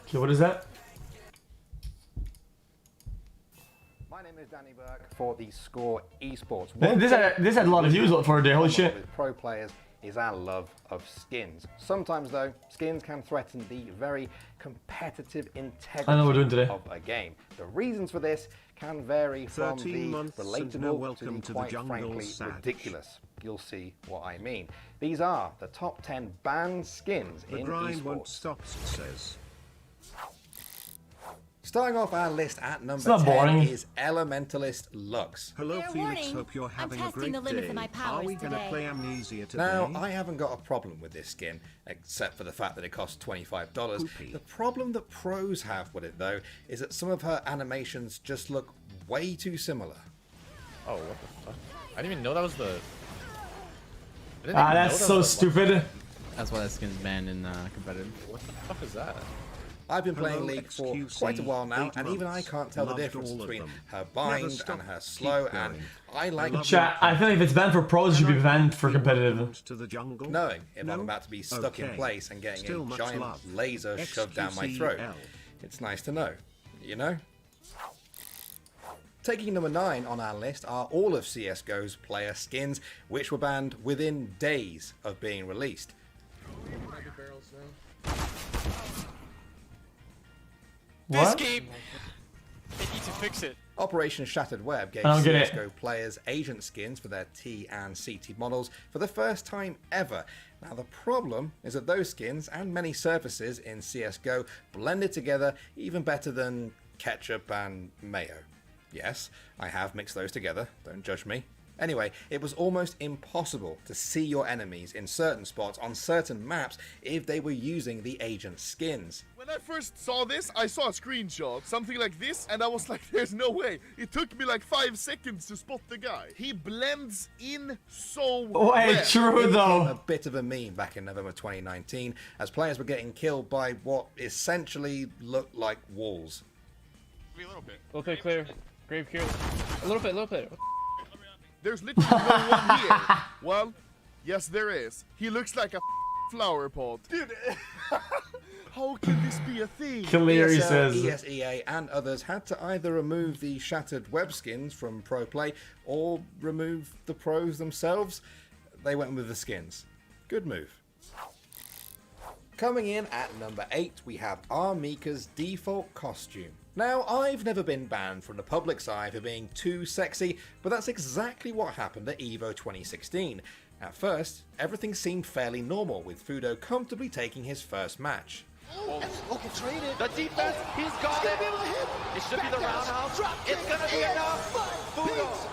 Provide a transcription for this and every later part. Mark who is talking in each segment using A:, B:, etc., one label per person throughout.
A: Okay, what is that?
B: My name is Danny Burke for theScore esports.
A: This had a lot of views for a day. Holy shit.
B: With pro players is our love of skins. Sometimes though, skins can threaten the very competitive integrity of a game. The reasons for this can vary from the relatable to the quite frankly ridiculous. You'll see what I mean. These are the top 10 banned skins in esports. Starting off our list at number 10 is Elementalist Lux.
C: Hello, Felix. Hope you're having a great day. Are we going to play Amnesia today?
B: Now, I haven't got a problem with this skin, except for the fact that it costs $25.
C: Poopy.
B: The problem that pros have with it, though, is that some of her animations just look way too similar.
D: Oh, what the fuck? I didn't even know that was the...
A: That's so stupid.
E: That's why that skin's banned in competitive.
D: What the fuck is that?
B: I've been playing League for quite a while now, and even I can't tell the difference between her bind and her slow, and I like...
A: Chat, I feel like if it's banned for pros, it should be banned for competitive.
B: knowing if I'm about to be stuck in place and getting a giant laser shoved down my throat. It's nice to know, you know? Taking number 9 on our list are all of CSGO's player skins, which were banned within days of being released.
A: What?
F: This game, they need to fix it.
B: Operation Shattered Web gave CSGO players agent skins for their T and CT models for the first time ever. Now the problem is that those skins and many surfaces in CSGO blended together even better than ketchup and mayo. Yes, I have mixed those together, don't judge me. Anyway, it was almost impossible to see your enemies in certain spots on certain maps if they were using the agent skins.
G: When I first saw this, I saw a screenshot, something like this, and I was like, there's no way. It took me like 5 seconds to spot the guy. He blends in so well.
A: Wait, true though.
B: A bit of a meme back in November 2019 as players were getting killed by what essentially looked like walls.
F: A little bit.
H: A little bit clear. Grave cure. A little bit.
G: There's literally no one here. Well, yes there is. He looks like a flower pot. Dude, how can this be a thing?
A: Clear, he says.
B: ESEA and others had to either remove the Shattered Web skins from pro play or remove the pros themselves. They went with the skins. Good move. Coming in at number 8, we have Armika's default costume. Now, I've never been banned from the public's eye for being too sexy, but that's exactly what happened at EVO 2016. At first, everything seemed fairly normal, with Fudo comfortably taking his first match.
I: Okay, traded. The defense, he's got it. It should be the roundhouse. It's gonna be enough. Fudo,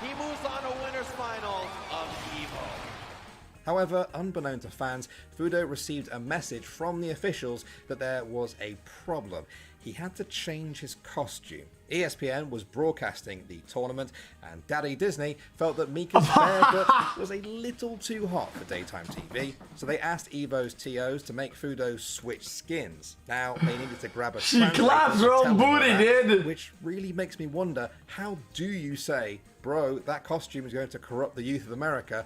I: he moves on to winners finals of EVO.
B: However, unbeknown to fans, Fudo received a message from the officials that there was a problem. He had to change his costume. ESPN was broadcasting the tournament, and Daddy Disney felt that Mika's bare butt was a little too hot for daytime TV, so they asked EVO's TOs to make Fudo switch skins. Now, they needed to grab a
A: She claps her own booty, dude!
B: Which really makes me wonder, how do you say, bro, that costume is going to corrupt the youth of America?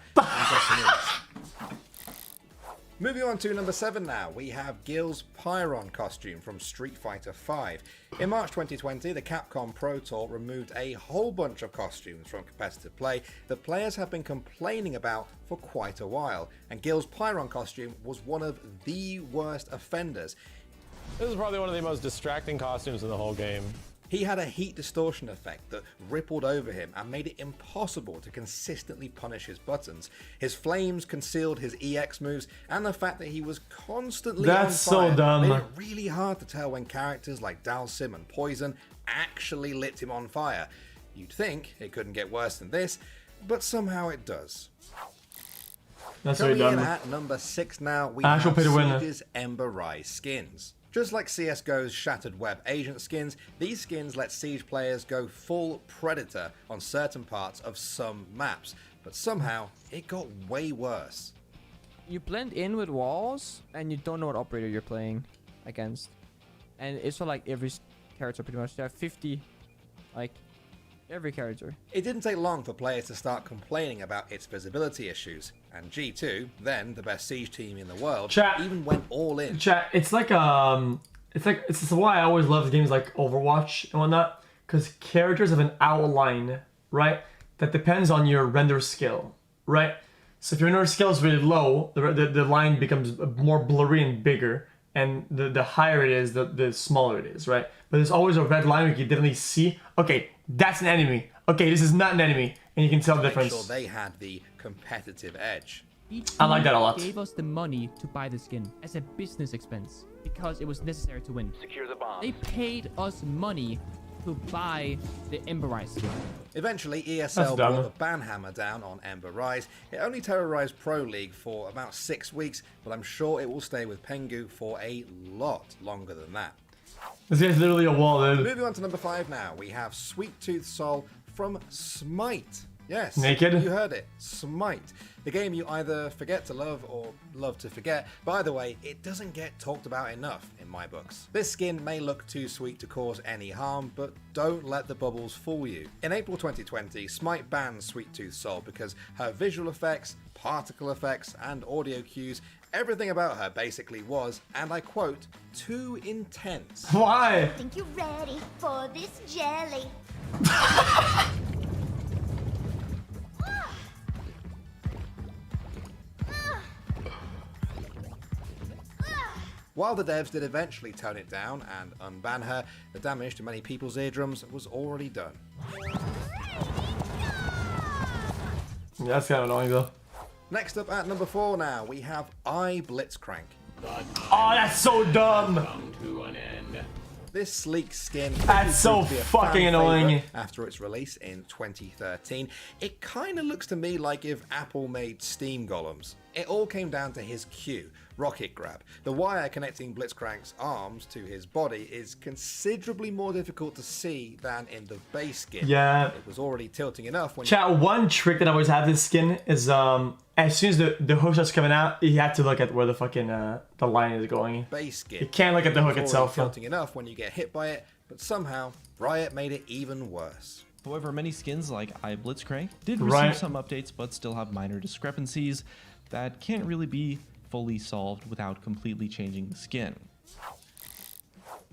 B: Moving on to number 7 now, we have Gil's Pyron costume from Street Fighter V. In March 2020, the Capcom Pro Tour removed a whole bunch of costumes from competitive play that players have been complaining about for quite a while, and Gil's Pyron costume was one of the worst offenders.
J: This is probably one of the most distracting costumes in the whole game.
B: He had a heat distortion effect that rippled over him and made it impossible to consistently punish his buttons. His flames concealed his EX moves, and the fact that he was constantly on fire
A: so dumb.
B: made it really hard to tell when characters like Dalsim and Poison actually lit him on fire. You'd think it couldn't get worse than this, but somehow it does.
A: That's
B: Coming
A: very
B: in
A: dumb.
B: at number 6 now, we
A: Ash will
B: have
A: pay the winner.
B: Siege's Ember Rise skins. Just like CSGO's Shattered Web agent skins, these skins let Siege players go full Predator on certain parts of some maps, but somehow it got way worse.
H: You blend in with walls, and you don't know what operator you're playing against. And it's for like every character pretty much. There are 50, like, every character.
B: It didn't take long for players to start complaining about its visibility issues, and G2, then the best Siege team in the world, even went all in.
A: Chat, it's like it's why I always love games like Overwatch and whatnot, because characters have an outline, right? That depends on your render skill, right? So if your render skill is really low, the line becomes more blurry and bigger, and the higher it is, the smaller it is, right? But there's always a red line where you can definitely see, okay, that's an enemy. Okay, this is not an enemy, and you can tell the difference.
B: Make sure they had the competitive edge.
A: I like that a lot.
H: Gave us the money to buy the skin as a business expense because it was necessary to win.
I: Secure the bomb.
H: They paid us money to buy the Ember Rise skin.
B: Eventually, ESL brought the ban hammer down on Ember Rise. It only terrorized Pro League for about 6 weeks, but I'm sure it will stay with Pengu for a lot longer than that.
A: This guy's literally a wall, dude.
B: Moving on to number 5 now, we have Sweet Tooth Soul from Smite. Yes,
A: Naked?
B: You heard it, Smite. The game you either forget to love or love to forget. By the way, it doesn't get talked about enough in my books. This skin may look too sweet to cause any harm, but don't let the bubbles fool you. In April 2020, Smite banned Sweet Tooth Soul because her visual effects, particle effects, and audio cues, everything about her basically was, and I quote, too intense.
A: Why?
K: I think you're ready for this jelly.
B: While the devs did eventually tone it down and unban her, the damage to many people's eardrums was already done.
A: Yeah, that's kind of annoying though.
B: Next up at number 4 now, we have Blitzcrank.
A: Oh, that's so dumb.
B: This sleek skin
A: That's so
B: proved to be a
A: fucking
B: fan
A: annoying.
B: favorite after its release in 2013. It kind of looks to me like if Apple made Steam golems. It all came down to his Q, rocket grab. The wire connecting Blitzcrank's arms to his body is considerably more difficult to see than in the base skin.
A: Yeah.
B: It was already tilting enough when
A: Chat, one trick that I always have this skin is as soon as the hook starts coming out, you have to look at where the fucking the line is going.
B: base skin.
A: You can't look at the hook
B: It's
A: itself.
B: already tilting enough when you get hit by it, but somehow Riot made it even worse.
L: However, many skins like Blitzcrank did receive some updates but still have minor discrepancies that can't really be fully solved without completely changing the skin.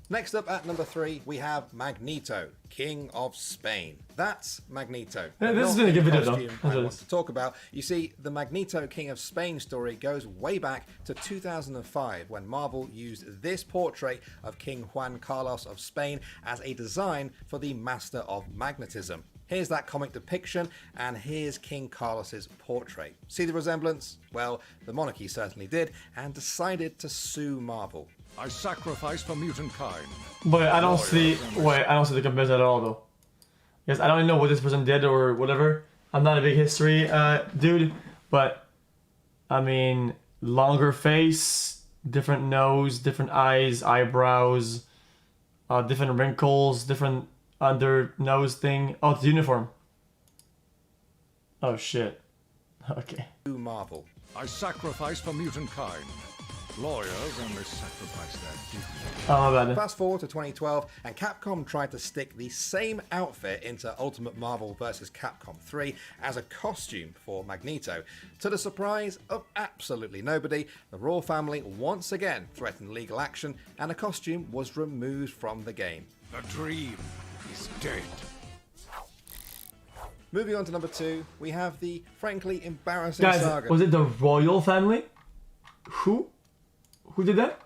B: Next up at number 3, we have Magneto, King of Spain. That's Magneto.
A: Yeah, this has
B: Not
A: been a good
B: the
A: video,
B: costume
A: though.
B: I want to talk about. You see, the Magneto King of Spain story goes way back to 2005 when Marvel used this portrait of King Juan Carlos of Spain as a design for the Master of Magnetism. Here's that comic depiction, and here's King Carlos's portrait. See the resemblance? Well, the monarchy certainly did, and decided to sue Marvel.
C: I sacrifice for mutant kind.
A: But I don't see. Wait, I don't see the comparison at all, though. Yes, I don't know what this person did or whatever. I'm not a big history dude, but I mean, longer face, different nose, different eyes, eyebrows, different wrinkles, different under nose thing. Oh, it's the uniform. Oh shit. Okay.
B: Marvel.
C: I sacrifice for mutant kind. Lawyers only sacrifice their dignity.
A: Oh, my bad.
B: Fast forward to 2012, and Capcom tried to stick the same outfit into Ultimate Marvel vs. Capcom 3 as a costume for Magneto. To the surprise of absolutely nobody, the Royal family once again threatened legal action, and the costume was removed from the game.
C: The dream is dead.
B: Moving on to number 2, we have the frankly embarrassing
A: Guys,
B: saga.
A: was it the royal family? Who? Who did that?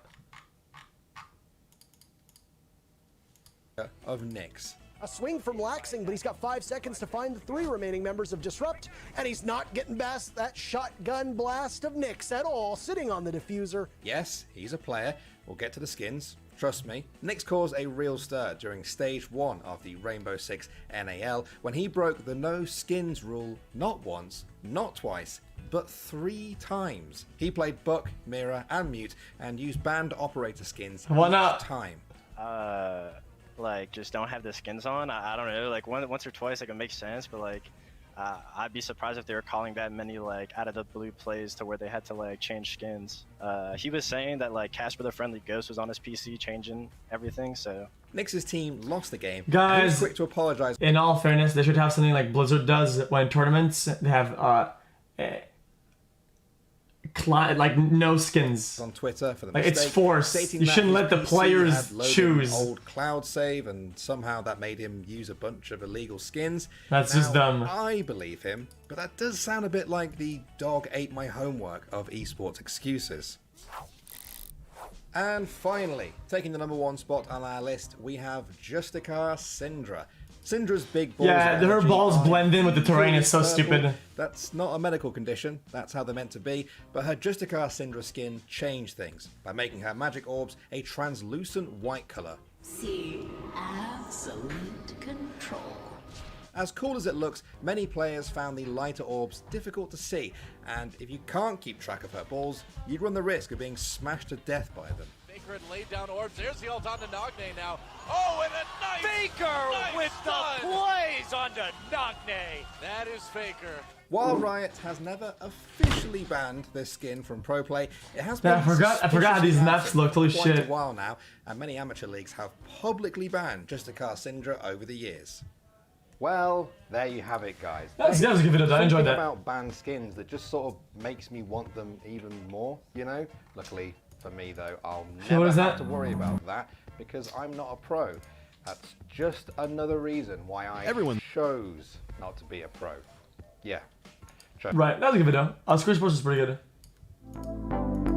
B: Of Nyx.
M: A swing from Laxing, but he's got 5 seconds to find the 3 remaining members of Disrupt, and he's not getting past that shotgun blast of Nyx at all, sitting on the diffuser.
B: Yes, he's a player. We'll get to the skins. Trust me. Nyx caused a real stir during Stage 1 of the Rainbow Six NAL when he broke the no skins rule not once, not twice, but 3 times. He played Buck, Mira, and Mute and used banned operator skins each time.
N: Like, just don't have the skins on. I don't know, like once or twice like it makes sense, but like I'd be surprised if they were calling that many like out of the blue plays to where they had to like change skins. He was saying that like Casper the Friendly Ghost was on his PC changing everything, so
B: Nyx's team lost the game.
A: Guys,
B: he was quick to apologize.
A: In all fairness, they should have something like Blizzard does when tournaments. They have like no skins.
B: On Twitter for the
A: like,
B: mistake,
A: it's forced.
B: stating
A: You
B: that
A: shouldn't
B: his
A: let the
B: PC
A: players
B: had loaded
A: choose.
B: an old cloud save, and somehow that made him use a bunch of illegal skins.
A: That's just dumb.
B: I believe him, but that does sound a bit like the dog ate my homework of esports excuses. And finally, taking the #1 spot on our list, we have Justicia Syndra. Syndra's big balls.
A: Yeah, her balls blend in with the terrain. It's so stupid.
B: That's not a medical condition. That's how they're meant to be. But her Justicia Syndra skin changed things by making her magic orbs a translucent white color.
O: See absolute control.
B: As cool as it looks, many players found the lighter orbs difficult to see, and if you can't keep track of her balls, you'd run the risk of being smashed to death by them.
I: Faker had laid down orbs. There's the ult onto Nagne now. Oh, and a nice Faker with the plays onto Nagne. That is Faker.
B: While Riot has never officially banned this skin from pro play, it has been
A: I forgot how these maps looked. Holy
B: quite
A: shit.
B: a while now, and many amateur leagues have publicly banned Justicia Syndra over the years.
P: Well, there you have it, guys.
A: That was a good video. I enjoyed that.
P: About banned skins that just sort of makes me want them even more, you know? Luckily for me, though, I'll never have to worry about that because I'm not a pro. That's just another reason why I chose not to be a pro. Yeah.
A: Right, that was a good video. Square Sports is pretty good.